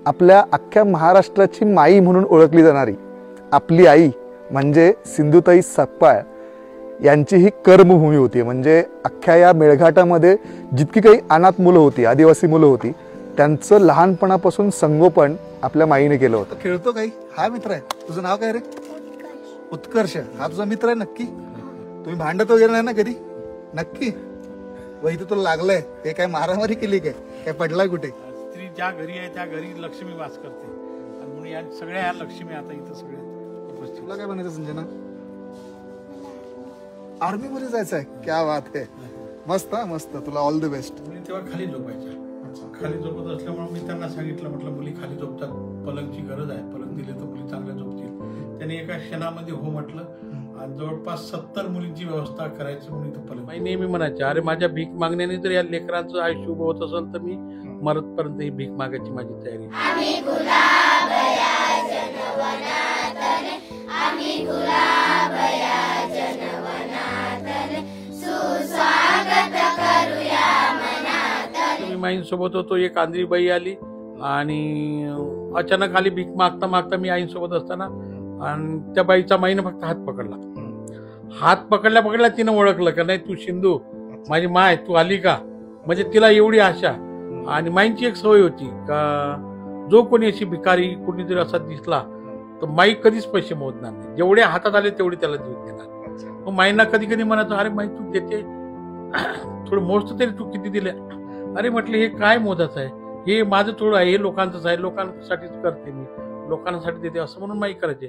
आपल्या अख्ख्या महाराष्ट्राची माई म्हणून ओळखली जाणारी आपली आई म्हणजे सिंधुताई सपकाळ यांची ही कर्मभूमी होती। म्हणजे अख्ख्या या मेळघाटामध्ये जितकी काही अनाथ मुलं होती, आदिवासी मुलं होती, त्यांचं लहानपणापासून संगोपन आपल्या माईने केलं होतं। खेळतो काही? हा मित्र आहे। तुझं नाव काय रे? उत्कर्ष। हा तुझा मित्र आहे नक्की? तुम्ही भांडत वगैरे नाही ना कधी? नक्की? वही तर तुला लागलंय ते काय मारामारी केली काय पडलाय कुठे? स्त्री ज्या घरी आहे त्या घरी लक्ष्मी वास करते आणि म्हणून या सगळ्या ह्या लक्ष्मी आता इथं सगळ्या उपस्थित। तुला काय बनायचं संजना? आर्मी मध्ये जायचं आहे? क्या बात आहे, मस्त मस्त, तुला ऑल द बेस्ट। मुली तेव्हा खाली झोपायच्या, खाली झोपत असल्यामुळे मी त्यांना सांगितलं, म्हटलं मुली खाली झोपतात, पलंगची गरज आहे, पलंग दिले तर मुली चांगल्या झोपतील। त्यांनी एका क्षणामध्ये हो म्हटलं आणि जवळपास 70 मुलींची व्यवस्था करायची म्हणून इथं पलंग। मी नेहमी म्हणायचे, अरे माझ्या भीक मागण्याने जर या लेकरांचं आयुष्य उभं होत असेल तर मी मरतपर्यंत ही भीक मागायची माझी तयारी। आईंसोबत होतो, एक आंधळी बाई आली आणि अचानक आली भीक मागता मागता मी आईंसोबत असताना, आणि त्या बाईचा माईने फक्त हात पकडला। हात पकडल्या तिनं ओळखलं का नाही तू सिंधू माझी माय, तू आली का? म्हणजे तिला एवढी आशा। आणि माईंची एक सवय होती का जो कोणी अशी भिकारी कोणी जर असा दिसला तर माई कधीच पैसे मोजणार नाही, जेवढे हातात आले तेवढे त्याला देऊन देणार। मग माईंना कधी कधी म्हणायचं, अरे माई तू देते थोडं मोजतो तरी तू किती दिले? अरे म्हटलं हे काय मोजाचं आहे, हे माझं थोडं आहे, हे लोकांचंच आहे, लोकांसाठीच करते मी, लोकांसाठी देते असं म्हणून माई करायचे।